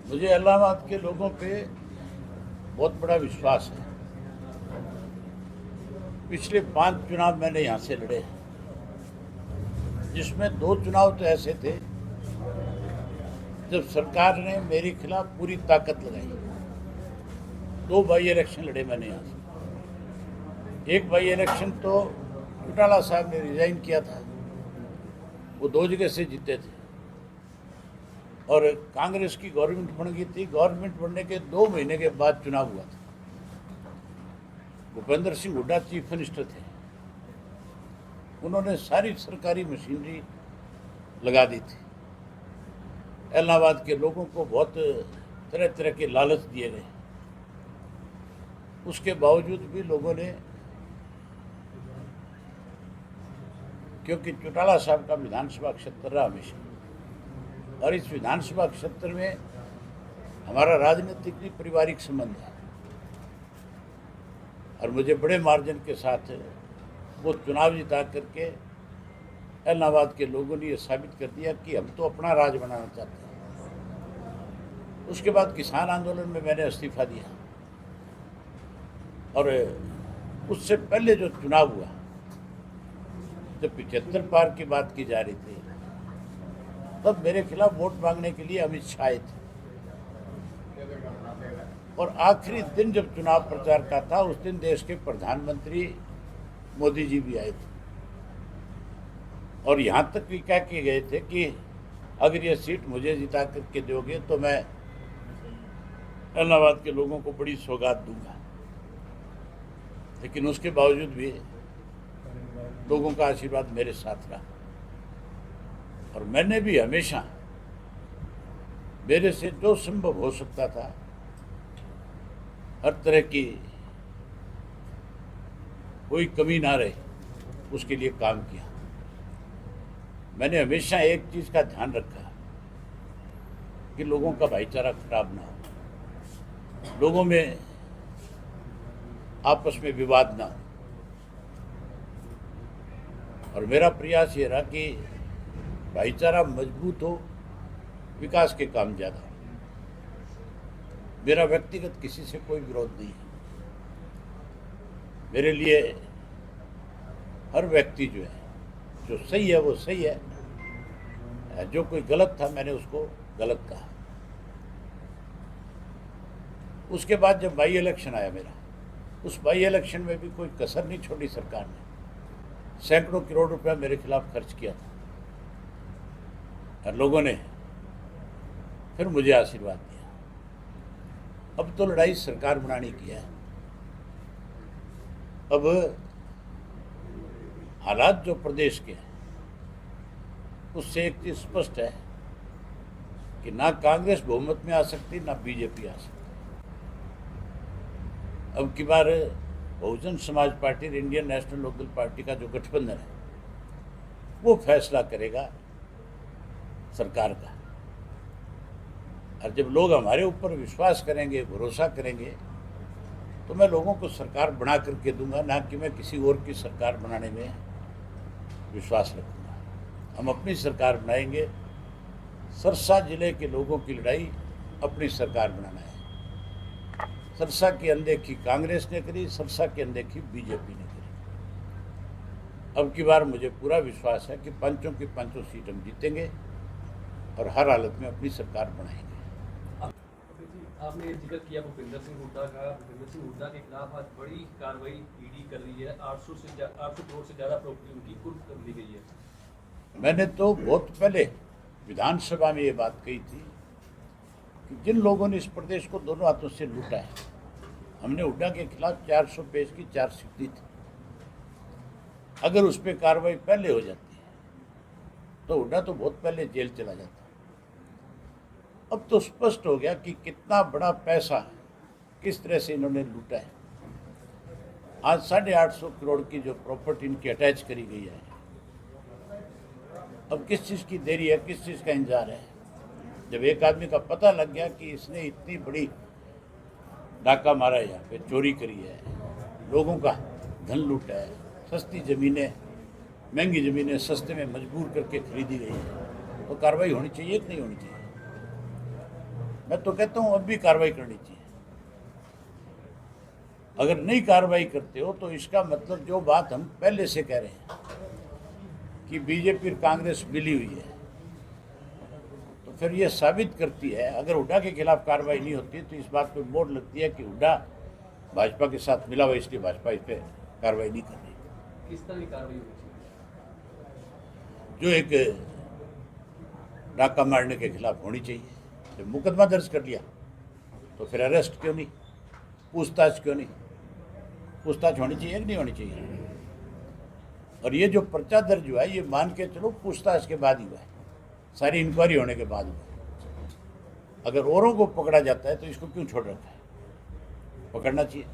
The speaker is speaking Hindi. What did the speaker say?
मुझे इलाहाबाद के लोगों पे बहुत बड़ा विश्वास है। पिछले 5 चुनाव मैंने यहाँ से लड़े, जिसमें 2 चुनाव तो ऐसे थे जब सरकार ने मेरे खिलाफ पूरी ताकत लगाई। 2 बाई इलेक्शन लड़े मैंने यहाँ से। एक बाई इलेक्शन तो चौटाला साहब ने रिजाइन किया था, वो 2 जगह से जीते थे और कांग्रेस की गवर्नमेंट बन गई थी। गवर्नमेंट बनने के 2 महीने के बाद चुनाव हुआ था। भूपेंद्र सिंह हुड्डा चीफ मिनिस्टर थे, उन्होंने सारी सरकारी मशीनरी लगा दी थी। इलाहाबाद के लोगों को बहुत तरह तरह के लालच दिए गए। उसके बावजूद भी लोगों ने, क्योंकि चौटाला साहब का विधानसभा क्षेत्र रहा हमेशा, और इस विधानसभा क्षेत्र में हमारा राजनीतिक भी पारिवारिक संबंध है, और मुझे बड़े मार्जिन के साथ वो चुनाव जिता करके इलाहाबाद के लोगों ने ये साबित कर दिया कि हम तो अपना राज बनाना चाहते हैं। उसके बाद किसान आंदोलन में मैंने इस्तीफा दिया, और उससे पहले जो चुनाव हुआ, जब 75 पार की बात की जा रही थी, तब मेरे खिलाफ वोट मांगने के लिए अमित शाह आए थे, और आखिरी दिन जब चुनाव प्रचार का था, उस दिन देश के प्रधानमंत्री मोदी जी भी आए थे, और यहाँ तक भी क्या किए गए थे कि अगर ये सीट मुझे जिता करके दोगे तो मैं इलाहाबाद के लोगों को बड़ी सौगात दूंगा। लेकिन उसके बावजूद भी लोगों का आशीर्वाद मेरे साथ रहा, और मैंने भी हमेशा मेरे से जो संभव हो सकता था, हर तरह की कोई कमी ना रहे, उसके लिए काम किया। मैंने हमेशा एक चीज़ का ध्यान रखा कि लोगों का भाईचारा खराब ना हो, लोगों में आपस में विवाद ना हो, और मेरा प्रयास ये रहा कि भाईचारा मजबूत हो, विकास के काम ज़्यादा हो। मेरा व्यक्तिगत किसी से कोई विरोध नहीं है। मेरे लिए हर व्यक्ति जो है, जो सही है वो सही है, जो कोई गलत था मैंने उसको गलत कहा। उसके बाद जब बाई इलेक्शन आया मेरा, उस बाई इलेक्शन में भी कोई कसर नहीं छोड़ी सरकार ने। सैकड़ों करोड़ रुपया मेरे खिलाफ खर्च किया था, और लोगों ने फिर मुझे आशीर्वाद दिया। अब तो लड़ाई सरकार बनाने की है। अब हालात जो प्रदेश के हैं, उससे एक चीज स्पष्ट है कि ना कांग्रेस बहुमत में आ सकती, ना बीजेपी आ सकती। अब की बार बहुजन समाज पार्टी और इंडियन नेशनल लोकदल पार्टी का जो गठबंधन है, वो फैसला करेगा सरकार का। और जब लोग हमारे ऊपर विश्वास करेंगे, भरोसा करेंगे, तो मैं लोगों को सरकार बना करके दूंगा, ना कि मैं किसी और की सरकार बनाने में विश्वास रखूंगा। हम अपनी सरकार बनाएंगे। सरसा जिले के लोगों की लड़ाई अपनी सरकार बनाना है। सरसा की अनदेखी कांग्रेस ने करी, सरसा की अनदेखी बीजेपी ने करी। अब की बार मुझे पूरा विश्वास है कि पंचों की पंचों सीट हम जीतेंगे, और हर हालत में अपनी सरकार बनाएंगे। आपने जिक्र किया भूपेंद्र सिंह हुड्डा का। भूपेंद्र सिंह हुड्डा के खिलाफ आज बड़ी कार्रवाई ईडी कर रही है। 800 करोड़ से ज़्यादा प्रॉपर्टी उनकी कुर्क कर ली गई है। मैंने तो बहुत पहले विधानसभा में ये बात कही थी कि जिन लोगों ने इस प्रदेश को दोनों हाथों से लूटा है, हमने हुड्डा के खिलाफ 400 पेज की चार्जशीट दी थी। अगर उस पर कार्रवाई पहले हो जाती है तो हुड्डा तो बहुत पहले जेल चला जाता। अब तो स्पष्ट हो गया कि कितना बड़ा पैसा किस तरह से इन्होंने लूटा है। आज 850 करोड़ की जो प्रॉपर्टी इनकी अटैच करी गई है, अब किस चीज़ की देरी है, किस चीज़ का इंतजार है? जब एक आदमी का पता लग गया कि इसने इतनी बड़ी डाका मारा है, यहाँ पे चोरी करी है, लोगों का धन लूटा है, सस्ती ज़मीनें, महंगी ज़मीनें सस्ते में मजबूर करके खरीदी गई है, तो कार्रवाई होनी चाहिए कि नहीं होनी चाहिए? मैं तो कहता हूँ अब भी कार्रवाई करनी चाहिए। अगर नहीं कार्रवाई करते हो तो इसका मतलब जो बात हम पहले से कह रहे हैं कि बीजेपी और कांग्रेस मिली हुई है, तो फिर ये साबित करती है, अगर हुड्डा के खिलाफ कार्रवाई नहीं होती तो इस बात पर मोहर लगती है कि हुड्डा भाजपा के साथ मिला हुआ, इसलिए भाजपा इस पर कार्रवाई नहीं कर रही। किस तरह की कार्रवाई होनी चाहिए? जो एक डाका मारने के खिलाफ होनी चाहिए। जब मुकदमा दर्ज कर लिया तो फिर अरेस्ट क्यों नहीं, पूछताछ क्यों नहीं? पूछताछ होनी चाहिए कि नहीं होनी चाहिए? और ये जो पर्चा दर्ज हुआ है ये मान के चलो पूछताछ के बाद ही हुआ है, सारी इंक्वायरी होने के बाद हुआ है। अगर औरों को पकड़ा जाता है तो इसको क्यों छोड़ रखा है? पकड़ना चाहिए।